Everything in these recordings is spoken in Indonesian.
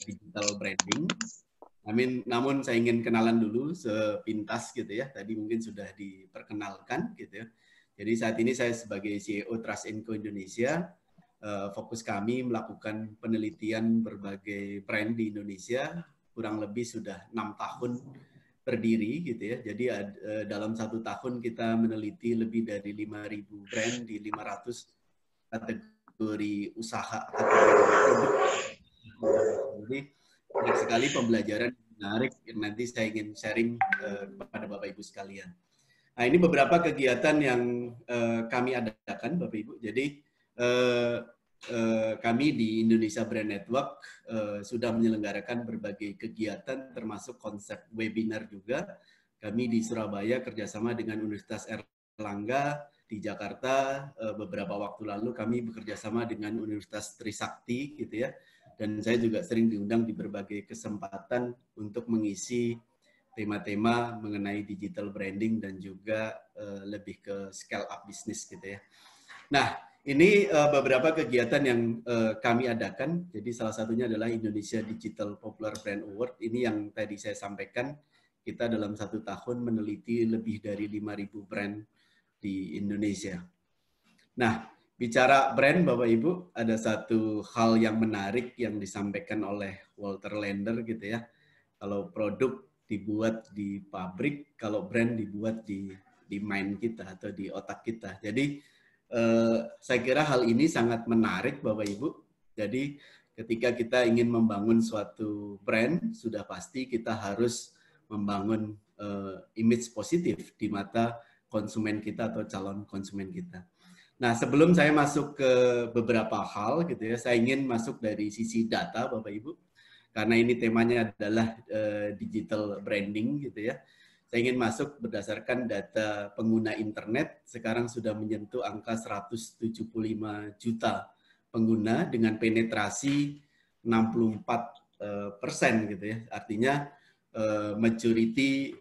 digital branding. Namun saya ingin kenalan dulu sepintas gitu ya. Tadi mungkin sudah diperkenalkan gitu ya. Jadi saat ini saya sebagai CEO Trust & Co Indonesia, fokus kami melakukan penelitian berbagai brand di Indonesia, kurang lebih sudah 6 tahun berdiri gitu ya. Jadi dalam 1 tahun kita meneliti lebih dari 5.000 brand di 500 kategori usaha, kategori produk. Jadi banyak sekali pembelajaran menarik yang nanti saya ingin sharing kepada Bapak Ibu sekalian. Nah, ini beberapa kegiatan yang kami adakan, Bapak Ibu. Jadi kami di Indonesia Brand Network sudah menyelenggarakan berbagai kegiatan, termasuk konsep webinar juga. Kami di Surabaya kerjasama dengan Universitas Erlangga, di Jakarta beberapa waktu lalu kami bekerja sama dengan Universitas Trisakti, gitu ya. Dan saya juga sering diundang di berbagai kesempatan untuk mengisi tema-tema mengenai digital branding dan juga lebih ke scale up bisnis gitu ya. Nah, ini beberapa kegiatan yang kami adakan. Jadi salah satunya adalah Indonesia Digital Popular Brand Award. Ini yang tadi saya sampaikan, kita dalam 1 tahun meneliti lebih dari 5.000 brand di Indonesia. Nah, bicara brand Bapak Ibu, ada satu hal yang menarik yang disampaikan oleh Walter Lander gitu ya. Kalau produk dibuat di pabrik, kalau brand dibuat di mind kita atau di otak kita. Jadi saya kira hal ini sangat menarik Bapak Ibu. Jadi ketika kita ingin membangun suatu brand, sudah pasti kita harus membangun image positif di mata konsumen kita atau calon konsumen kita. Nah, sebelum saya masuk ke beberapa hal gitu ya, saya ingin masuk dari sisi data Bapak Ibu. Karena ini temanya adalah digital branding gitu ya. Saya ingin masuk berdasarkan data pengguna internet, sekarang sudah menyentuh angka 175 juta pengguna dengan penetrasi 64% gitu ya. Artinya majority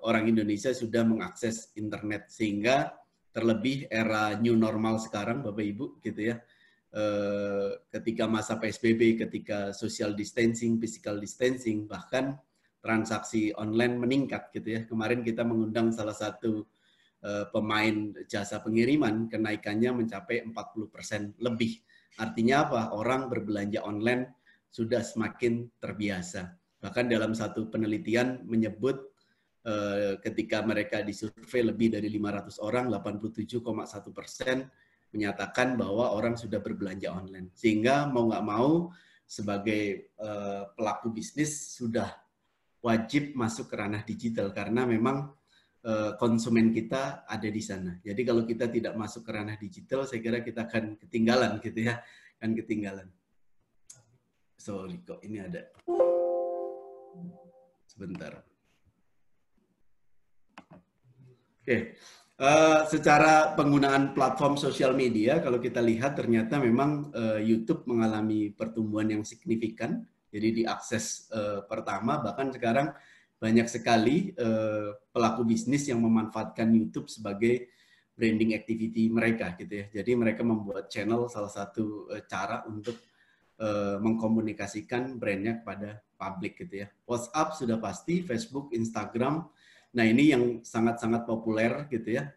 orang Indonesia sudah mengakses internet, sehingga terlebih era new normal sekarang Bapak Ibu gitu ya. Ketika masa PSBB, ketika social distancing, physical distancing, bahkan transaksi online meningkat gitu ya. Kemarin kita mengundang salah satu pemain jasa pengiriman, kenaikannya mencapai 40% lebih. Artinya apa? Orang berbelanja online sudah semakin terbiasa. Bahkan dalam satu penelitian menyebut ketika mereka disurvei lebih dari 500 orang, 87,1% menyatakan bahwa orang sudah berbelanja online. Sehingga mau nggak mau sebagai pelaku bisnis sudah wajib masuk ke ranah digital karena memang konsumen kita ada di sana. Jadi kalau kita tidak masuk ke ranah digital, saya kira kita akan ketinggalan gitu ya, akan ketinggalan. Sorry kok ini ada. Sebentar. Oke. Secara penggunaan platform sosial media, kalau kita lihat ternyata memang YouTube mengalami pertumbuhan yang signifikan. Jadi diakses pertama, bahkan sekarang banyak sekali pelaku bisnis yang memanfaatkan YouTube sebagai branding activity mereka gitu ya. Jadi mereka membuat channel, salah satu cara untuk mengkomunikasikan brandnya kepada publik gitu ya. WhatsApp sudah pasti, Facebook, Instagram. Nah, ini yang sangat-sangat populer gitu ya,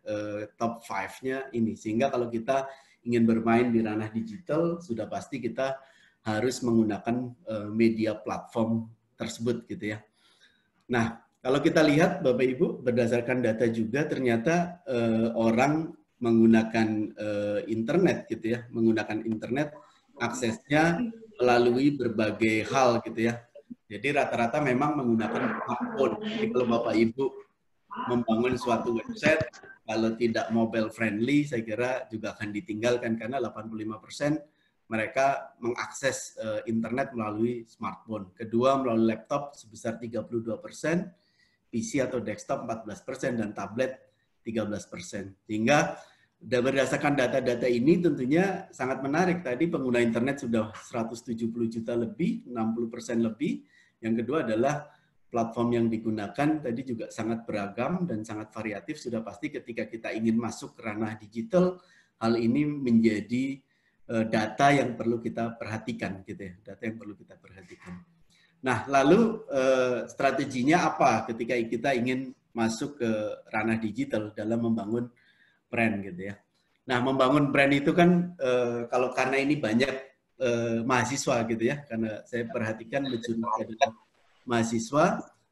top 5-nya ini. Sehingga kalau kita ingin bermain di ranah digital, sudah pasti kita harus menggunakan media platform tersebut gitu ya. Nah, kalau kita lihat Bapak Ibu, berdasarkan data juga ternyata orang menggunakan internet gitu ya, menggunakan internet aksesnya melalui berbagai hal gitu ya. Jadi rata-rata memang menggunakan smartphone. Jadi kalau Bapak Ibu membangun suatu website, kalau tidak mobile friendly, saya kira juga akan ditinggalkan karena 85% mereka mengakses internet melalui smartphone. Kedua melalui laptop sebesar 32%, PC atau desktop 14%, dan tablet 13%. Sehingga berdasarkan data-data ini tentunya sangat menarik. Tadi pengguna internet sudah 170 juta lebih, 60% lebih. Yang kedua adalah platform yang digunakan tadi juga sangat beragam dan sangat variatif. Sudah pasti ketika kita ingin masuk ke ranah digital, hal ini menjadi data yang perlu kita perhatikan gitu ya, data yang perlu kita perhatikan. Nah, lalu strateginya apa ketika kita ingin masuk ke ranah digital dalam membangun brand gitu ya. Nah, membangun brand itu kan kalau karena ini banyak mahasiswa gitu ya, karena saya perhatikan majority adalah mahasiswa.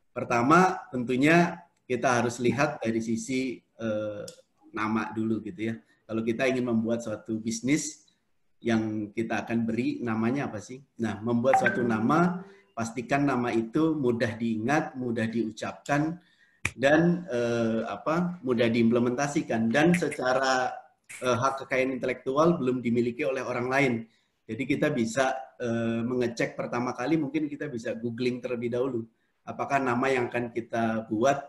Pertama, tentunya kita harus lihat dari sisi nama dulu gitu ya. Kalau kita ingin membuat suatu bisnis yang kita akan beri namanya apa sih? Nah, membuat suatu nama, pastikan nama itu mudah diingat, mudah diucapkan, dan mudah diimplementasikan. Dan secara hak kekayaan intelektual belum dimiliki oleh orang lain. Jadi kita bisa mengecek pertama kali, mungkin kita bisa googling terlebih dahulu. Apakah nama yang akan kita buat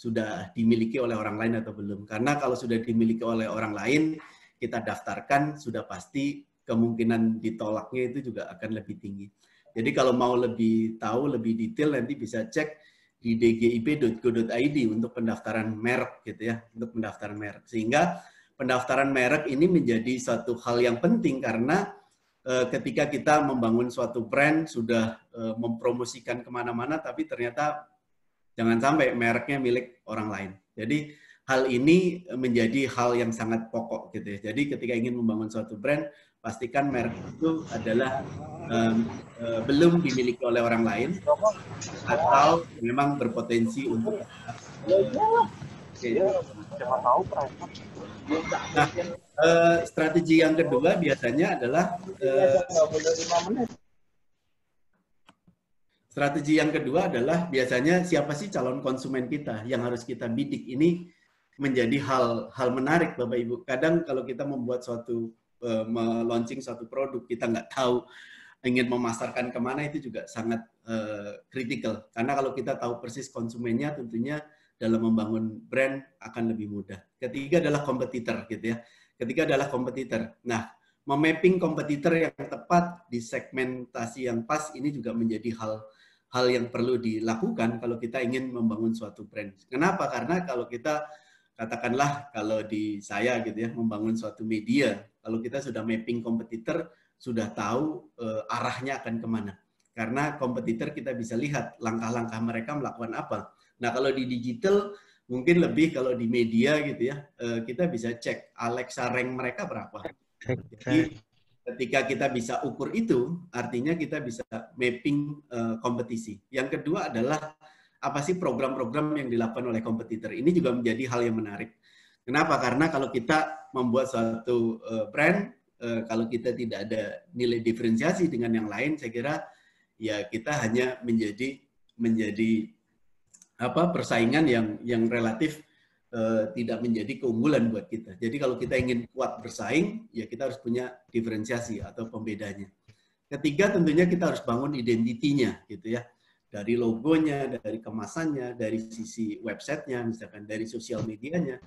sudah dimiliki oleh orang lain atau belum. Karena kalau sudah dimiliki oleh orang lain, kita daftarkan, sudah pasti kemungkinan ditolaknya itu juga akan lebih tinggi. Jadi kalau mau lebih tahu, lebih detail, nanti bisa cek di dgip.go.id untuk pendaftaran merek gitu ya, untuk pendaftaran merek. Sehingga pendaftaran merek ini menjadi satu hal yang penting karena ketika kita membangun suatu brand, sudah mempromosikan kemana-mana, tapi ternyata jangan sampai mereknya milik orang lain. Jadi hal ini menjadi hal yang sangat pokok gitu ya. Jadi ketika ingin membangun suatu brand, pastikan merek itu adalah belum dimiliki oleh orang lain atau memang berpotensi untuk Nah, strategi yang kedua biasanya adalah siapa sih calon konsumen kita yang harus kita bidik. Ini menjadi hal menarik Bapak Ibu. Kadang kalau kita membuat suatu launching suatu produk, kita nggak tahu ingin memasarkan kemana, itu juga sangat kritikal. Karena kalau kita tahu persis konsumennya, tentunya dalam membangun brand akan lebih mudah. Ketiga adalah kompetitor gitu ya. Ketiga adalah kompetitor. Nah, memapping kompetitor yang tepat di segmentasi yang pas ini juga menjadi hal yang perlu dilakukan kalau kita ingin membangun suatu brand. Kenapa? Karena kalau kita katakanlah kalau di saya gitu ya, membangun suatu media, kalau kita sudah mapping kompetitor, sudah tahu arahnya akan kemana. Karena kompetitor kita bisa lihat langkah-langkah mereka melakukan apa. Nah, kalau di digital mungkin lebih, kalau di media gitu ya, kita bisa cek Alexa rank mereka berapa. Jadi ketika kita bisa ukur itu, artinya kita bisa mapping kompetisi. Yang kedua adalah apa sih program-program yang dilakukan oleh kompetitor. Ini juga menjadi hal yang menarik. Kenapa? Karena kalau kita membuat suatu brand, kalau kita tidak ada nilai diferensiasi dengan yang lain, saya kira ya kita hanya menjadi persaingan yang relatif tidak menjadi keunggulan buat kita. Jadi kalau kita ingin kuat bersaing, ya kita harus punya diferensiasi atau pembedanya. Ketiga, tentunya kita harus bangun identitinya, gitu ya. Dari logonya, dari kemasannya, dari sisi websitenya, misalkan dari sosial medianya,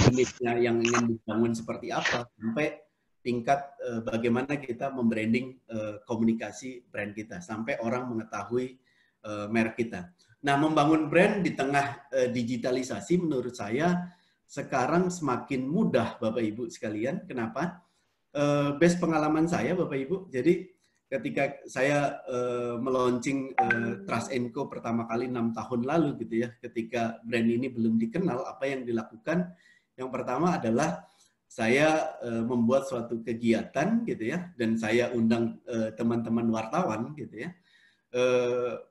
image-nya yang ingin dibangun seperti apa, sampai tingkat bagaimana kita membranding komunikasi brand kita, sampai orang mengetahui merek kita. Nah, membangun brand di tengah digitalisasi menurut saya sekarang semakin mudah Bapak Ibu sekalian. Kenapa? Based pengalaman saya Bapak Ibu, jadi ketika saya meluncing Trust & Co pertama kali 6 tahun lalu gitu ya, ketika brand ini belum dikenal, apa yang dilakukan? Yang pertama adalah saya membuat suatu kegiatan gitu ya, dan saya undang teman-teman wartawan gitu ya.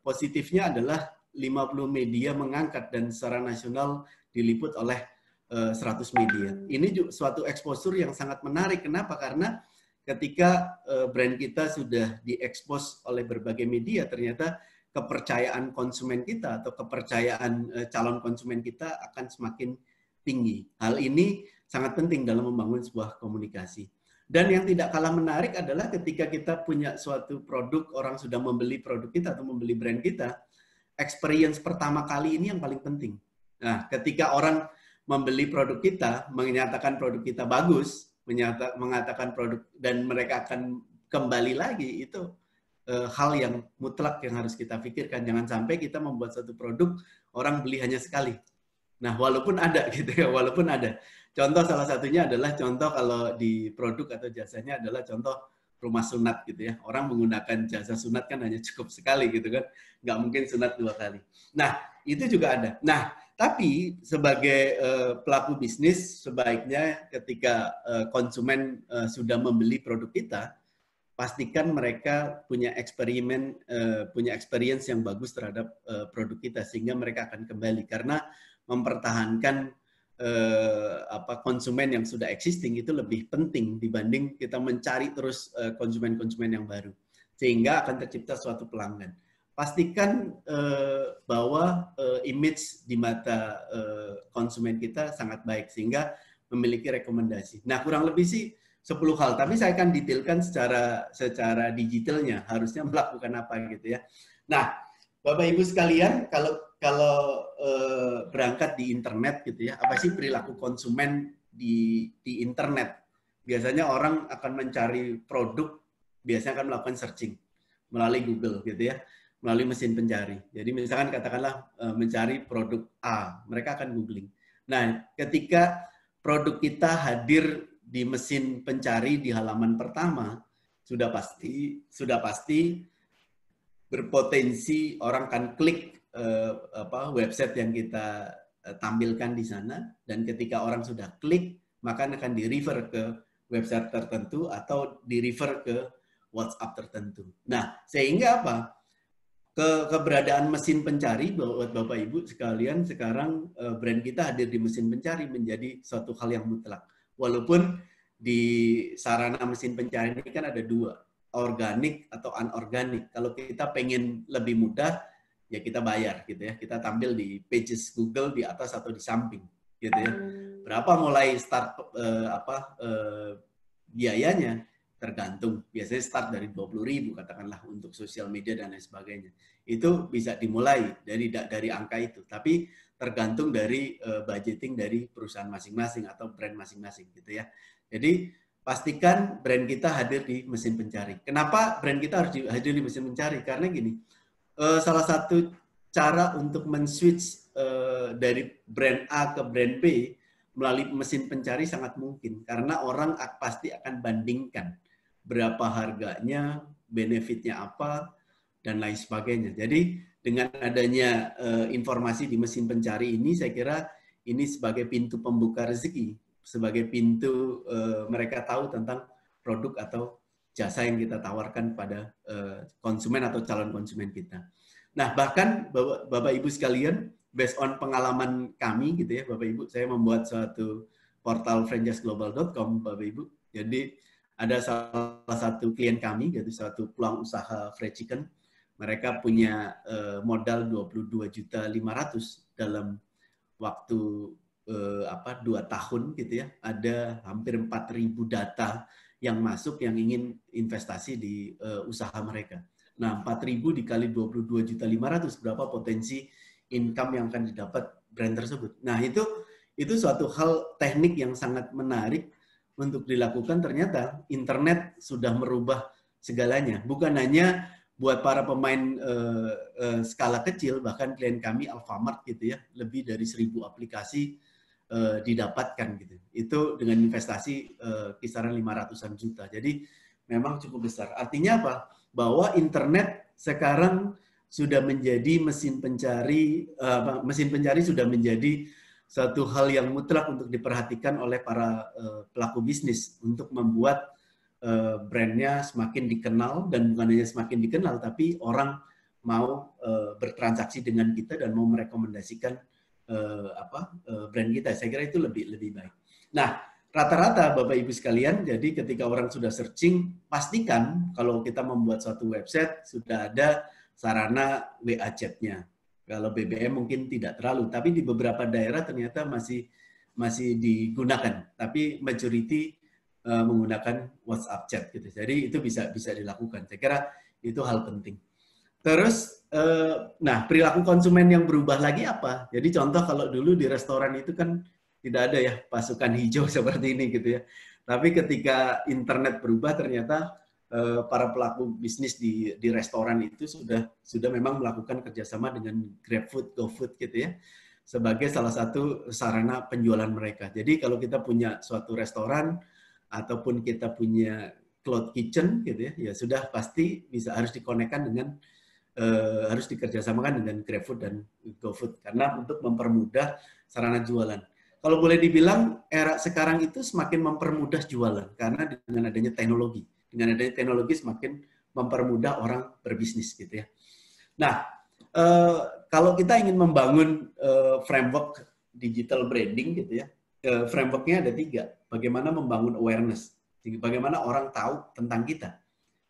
Positifnya adalah 50 media mengangkat dan secara nasional diliput oleh 100 media. Ini juga suatu exposure yang sangat menarik. Kenapa? Karena ketika brand kita sudah diekspos oleh berbagai media, ternyata kepercayaan konsumen kita atau kepercayaan calon konsumen kita akan semakin tinggi. Hal ini sangat penting dalam membangun sebuah komunikasi. Dan yang tidak kalah menarik adalah ketika kita punya suatu produk, orang sudah membeli produk kita atau membeli brand kita, experience pertama kali ini yang paling penting. Nah, ketika orang membeli produk kita, menyatakan produk kita bagus, mengatakan produk, dan mereka akan kembali lagi, itu hal yang mutlak yang harus kita pikirkan. Jangan sampai kita membuat satu produk, orang beli hanya sekali. Nah, walaupun ada gitu ya, walaupun ada. Contoh salah satunya adalah contoh kalau di produk atau jasanya adalah contoh rumah sunat gitu ya. Orang menggunakan jasa sunat kan hanya cukup sekali gitu kan. Nggak mungkin sunat 2 kali. Nah, itu juga ada. Nah, tapi sebagai pelaku bisnis sebaiknya ketika konsumen sudah membeli produk kita, pastikan mereka punya punya experience yang bagus terhadap produk kita sehingga mereka akan kembali karena mempertahankan konsumen yang sudah existing itu lebih penting dibanding kita mencari terus konsumen-konsumen yang baru sehingga akan tercipta suatu pelanggan. Pastikan bahwa image di mata konsumen kita sangat baik sehingga memiliki rekomendasi. Nah, kurang lebih sih 10 hal, tapi saya akan detailkan secara digitalnya harusnya melakukan apa gitu ya. Nah, Bapak Ibu sekalian, kalau berangkat di internet gitu ya, apa sih perilaku konsumen di internet? Biasanya orang akan mencari produk, biasanya akan melakukan searching melalui Google gitu ya, melalui mesin pencari. Jadi misalkan katakanlah mencari produk A, mereka akan googling. Nah, ketika produk kita hadir di mesin pencari di halaman pertama, sudah pasti berpotensi orang akan klik website yang kita tampilkan di sana, dan ketika orang sudah klik maka akan di-refer ke website tertentu atau di-refer ke WhatsApp tertentu. Nah, sehingga apa? Keberadaan mesin pencari buat Bapak Ibu sekalian, sekarang brand kita hadir di mesin pencari menjadi suatu hal yang mutlak. Walaupun di sarana mesin pencari ini kan ada dua, organik atau anorganik. Kalau kita pengen lebih mudah, ya kita bayar gitu ya. Kita tampil di pages Google di atas atau di samping gitu ya. Berapa mulai start biayanya? Tergantung. Biasanya start dari 20.000 katakanlah untuk sosial media dan lain sebagainya. Itu bisa dimulai dari angka itu. Tapi tergantung dari budgeting dari perusahaan masing-masing atau brand masing-masing gitu ya. Jadi pastikan brand kita hadir di mesin pencari. Kenapa brand kita harus hadir di mesin pencari? Karena gini, salah satu cara untuk men-switch dari brand A ke brand B melalui mesin pencari sangat mungkin. Karena orang pasti akan bandingkan berapa harganya, benefitnya apa, dan lain sebagainya. Jadi dengan adanya informasi di mesin pencari ini, saya kira ini sebagai pintu pembuka rezeki, sebagai pintu mereka tahu tentang produk atau jasa yang kita tawarkan pada konsumen atau calon konsumen kita. Nah, bahkan Bapak Ibu sekalian, based on pengalaman kami gitu ya, Bapak Ibu, saya membuat suatu portal franchiseglobal.com, Bapak Ibu. Jadi ada salah satu klien kami, yaitu satu peluang usaha fried chicken. Mereka punya modal 22.500.000 dalam waktu 2 tahun gitu ya. Ada hampir 4.000 data yang masuk yang ingin investasi di usaha mereka. Nah, 4.000 dikali 22.500.000 berapa potensi income yang akan didapat brand tersebut. Nah, itu suatu hal teknik yang sangat menarik untuk dilakukan. Ternyata internet sudah merubah segalanya. Bukan hanya buat para pemain skala kecil, bahkan klien kami Alfamart gitu ya, lebih dari 1.000 aplikasi didapatkan gitu. Itu dengan investasi kisaran 500-an juta. Jadi memang cukup besar. Artinya apa? Bahwa internet sekarang sudah menjadi mesin pencari sudah menjadi satu hal yang mutlak untuk diperhatikan oleh para pelaku bisnis untuk membuat brandnya semakin dikenal, dan bukan hanya semakin dikenal, tapi orang mau bertransaksi dengan kita dan mau merekomendasikan brand kita. Saya kira itu lebih baik. Nah, rata-rata Bapak Ibu sekalian, jadi ketika orang sudah searching, pastikan kalau kita membuat suatu website sudah ada sarana WA chat-nya. Kalau BBM mungkin tidak terlalu, tapi di beberapa daerah ternyata masih digunakan. Tapi majority menggunakan WhatsApp chat gitu. Jadi itu bisa dilakukan. Saya kira itu hal penting. Terus, nah perilaku konsumen yang berubah lagi apa? Jadi contoh kalau dulu di restoran itu kan tidak ada ya pasukan hijau seperti ini gitu ya. Tapi ketika internet berubah ternyata para pelaku bisnis di restoran itu sudah memang melakukan kerjasama dengan GrabFood, GoFood gitu ya. sebagai salah satu sarana penjualan mereka. Jadi kalau kita punya suatu restoran ataupun kita punya cloud kitchen gitu ya, ya sudah pasti harus dikonekkan dengan harus dikerjasamakan dengan GrabFood dan GoFood karena untuk mempermudah sarana jualan. Kalau boleh dibilang era sekarang itu semakin mempermudah jualan karena dengan adanya teknologi. Dengan adanya teknologi semakin mempermudah orang berbisnis gitu ya. Nah, kalau kita ingin membangun framework digital branding gitu ya, frameworknya ada 3. Bagaimana membangun awareness, bagaimana orang tahu tentang kita.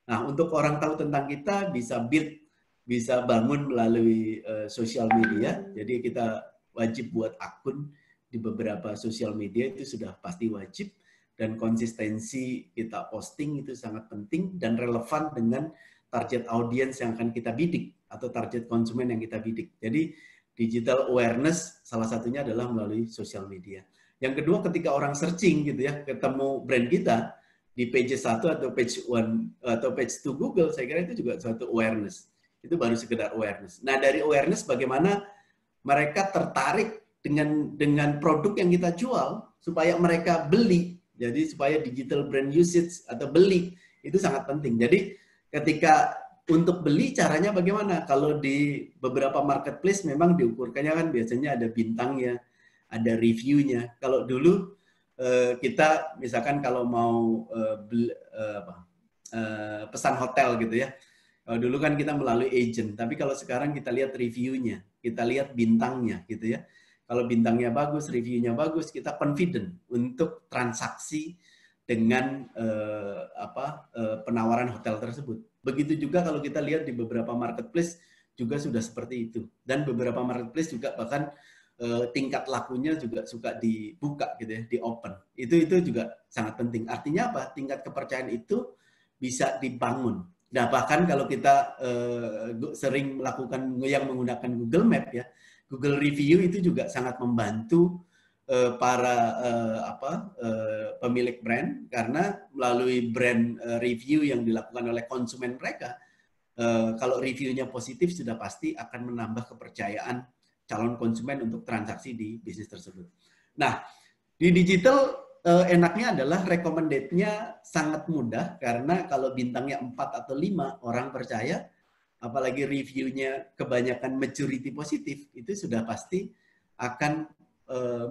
Nah, untuk orang tahu tentang kita bisa bangun melalui sosial media. Jadi kita wajib buat akun di beberapa sosial media, itu sudah pasti wajib. Dan konsistensi kita posting itu sangat penting dan relevan dengan target audiens yang akan kita bidik atau target konsumen yang kita bidik. Jadi digital awareness salah satunya adalah melalui sosial media. Yang kedua, ketika orang searching gitu ya, ketemu brand kita di page 1 atau page 1 atau page 2 Google, saya kira itu juga suatu awareness. Itu baru sekedar awareness. Nah, dari awareness bagaimana mereka tertarik dengan produk yang kita jual supaya mereka beli. Jadi supaya digital brand usage atau beli itu sangat penting. Jadi ketika untuk beli caranya bagaimana? Kalau di beberapa marketplace memang diukurkannya kan biasanya ada bintangnya, ada reviewnya. Kalau dulu kita misalkan kalau mau pesan hotel gitu ya. Kalau dulu kan kita melalui agent, tapi kalau sekarang kita lihat reviewnya, kita lihat bintangnya gitu ya. Kalau bintangnya bagus, reviewnya bagus, kita confident untuk transaksi dengan penawaran hotel tersebut. Begitu juga kalau kita lihat di beberapa marketplace juga sudah seperti itu. Dan beberapa marketplace juga bahkan tingkat lakunya juga suka dibuka gitu ya, di open. Itu juga sangat penting. Artinya apa? Tingkat kepercayaan itu bisa dibangun. Nah, bahkan kalau kita sering melakukan yang menggunakan Google Map ya, Google Review itu juga sangat membantu para pemilik brand karena melalui brand review yang dilakukan oleh konsumen mereka, kalau reviewnya positif sudah pasti akan menambah kepercayaan calon konsumen untuk transaksi di bisnis tersebut. Nah, di digital enaknya adalah recommended-nya sangat mudah karena kalau bintangnya 4 atau 5 orang percaya, apalagi reviewnya kebanyakan majority positif, itu sudah pasti akan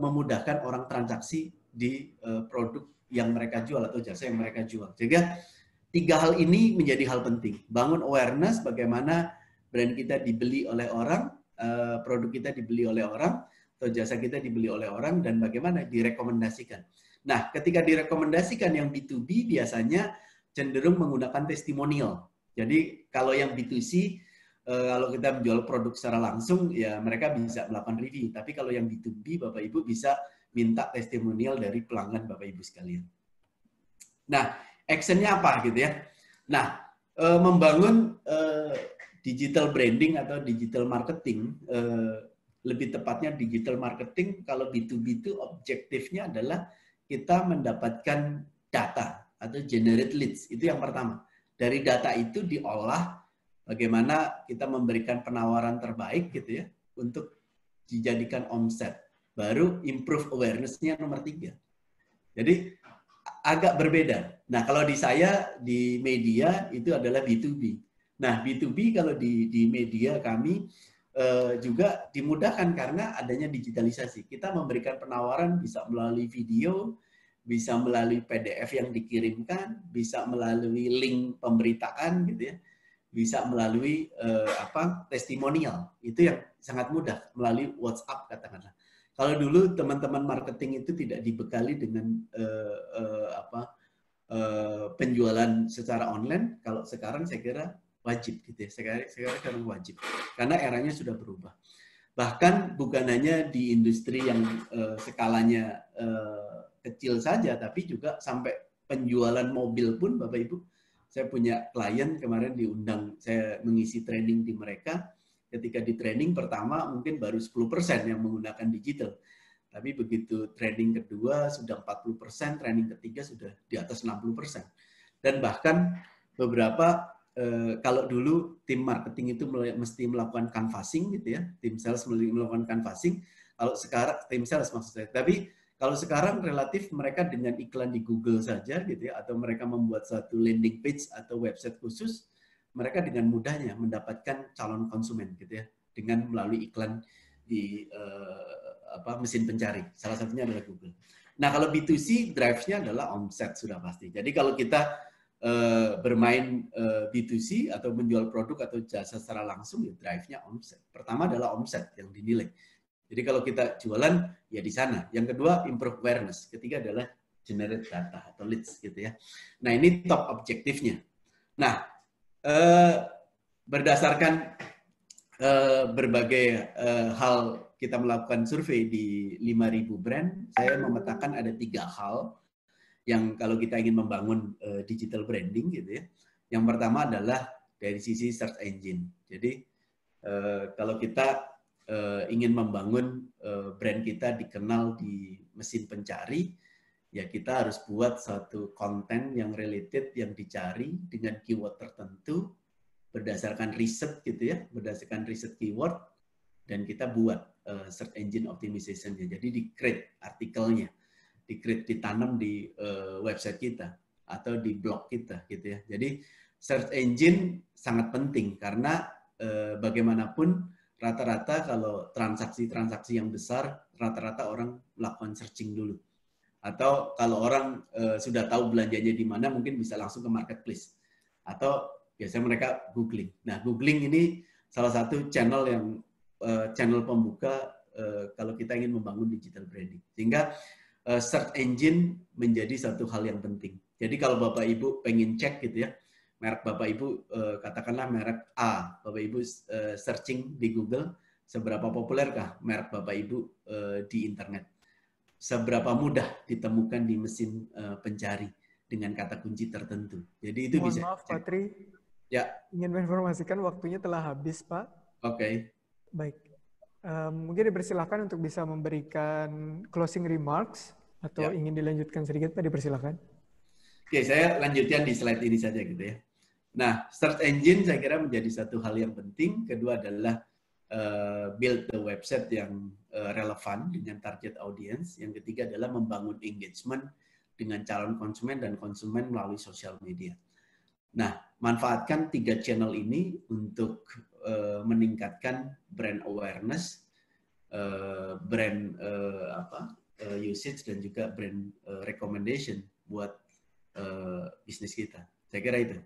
memudahkan orang transaksi di produk yang mereka jual atau jasa yang mereka jual. Sehingga 3 hal ini menjadi hal penting. Bangun awareness bagaimana brand kita dibeli oleh orang, produk kita dibeli oleh orang, atau jasa kita dibeli oleh orang, dan bagaimana direkomendasikan. Nah, ketika direkomendasikan yang B2B biasanya cenderung menggunakan testimonial. Jadi kalau yang B2C, kalau kita menjual produk secara langsung, ya mereka bisa melakukan review. Tapi kalau yang B2B, Bapak Ibu bisa minta testimonial dari pelanggan Bapak Ibu sekalian. Nah, actionnya apa gitu ya? Nah, membangun digital branding atau digital marketing, lebih tepatnya digital marketing kalau B2B itu objektifnya adalah kita mendapatkan data atau generate leads. Itu yang pertama. Dari data itu diolah bagaimana kita memberikan penawaran terbaik gitu ya untuk dijadikan omset. Baru improve awareness-nya nomor 3. Jadi agak berbeda. Nah, kalau di saya di media itu adalah B2B. Nah, B2B kalau di media kami juga dimudahkan karena adanya digitalisasi. Kita memberikan penawaran bisa melalui video, bisa melalui PDF yang dikirimkan, bisa melalui link pemberitaan gitu ya, bisa melalui testimonial. Itu yang sangat mudah melalui WhatsApp katakanlah. Kalau dulu teman-teman marketing itu tidak dibekali dengan penjualan secara online, kalau sekarang saya kira wajib gitu ya. Sekarang wajib karena eranya sudah berubah. Bahkan bukan hanya di industri yang skalanya kecil saja, tapi juga sampai penjualan mobil pun Bapak Ibu. Saya punya klien kemarin diundang, saya mengisi training di mereka. Ketika di training pertama mungkin baru 10% yang menggunakan digital. Tapi begitu training kedua sudah 40%, training ketiga sudah di atas 60%. Dan bahkan beberapa kalau dulu tim marketing itu mesti melakukan canvassing gitu ya, tim sales melakukan canvassing, Kalau sekarang tim sales maksud saya. Tapi kalau sekarang relatif mereka dengan iklan di Google saja gitu ya, atau mereka membuat satu landing page atau website khusus, mereka dengan mudahnya mendapatkan calon konsumen gitu ya, dengan melalui iklan di mesin pencari. Salah satunya adalah Google. Nah kalau B2C drive-nya adalah omset sudah pasti. Jadi kalau kita bermain B2C atau menjual produk atau jasa secara langsung, ya drive-nya omset. Pertama adalah omset yang dinilai. Jadi kalau kita jualan ya di sana. Yang kedua improve awareness. Ketiga adalah generate data atau leads gitu ya. Nah ini top objektifnya. Nah berdasarkan berbagai hal kita melakukan survei di 5.000 brand, saya memetakan ada 3 hal yang kalau kita ingin membangun digital branding gitu ya. Yang pertama adalah dari sisi search engine. Jadi kalau kita ingin membangun brand kita dikenal di mesin pencari, ya kita harus buat satu konten yang related, yang dicari dengan keyword tertentu, berdasarkan riset gitu ya, berdasarkan riset keyword, dan kita buat search engine optimization-nya. Jadi di-create artikelnya, di-create, ditanam di website kita atau di blog kita gitu ya. Jadi search engine sangat penting karena bagaimanapun rata-rata kalau transaksi-transaksi yang besar, rata-rata orang melakukan searching dulu. Atau kalau orang sudah tahu belanjanya di mana, mungkin bisa langsung ke marketplace. Atau biasanya mereka googling. Nah, googling ini salah satu channel yang channel pembuka kalau kita ingin membangun digital branding. Sehingga search engine menjadi satu hal yang penting. Jadi kalau Bapak Ibu pengen cek gitu ya, merek Bapak Ibu katakanlah merek A, Bapak Ibu searching di Google, seberapa populerkah merek Bapak Ibu di internet? Seberapa mudah ditemukan di mesin pencari dengan kata kunci tertentu. Jadi itu Mohon bisa. Maaf, Pak Tri. Ya. Ingin menginformasikan waktunya telah habis, Pak. Oke. Baik. Mungkin dipersilakan untuk bisa memberikan closing remarks atau ingin dilanjutkan sedikit, Pak, dipersilakan. Oke, saya lanjutkan di slide ini saja gitu ya. Nah, search engine saya kira menjadi satu hal yang penting. Kedua adalah build the website yang relevan dengan target audience. Yang ketiga adalah membangun engagement dengan calon konsumen dan konsumen melalui sosial media. Nah, manfaatkan 3 channel ini untuk meningkatkan brand awareness, brand usage, dan juga brand recommendation buat bisnis kita. Saya kira itu.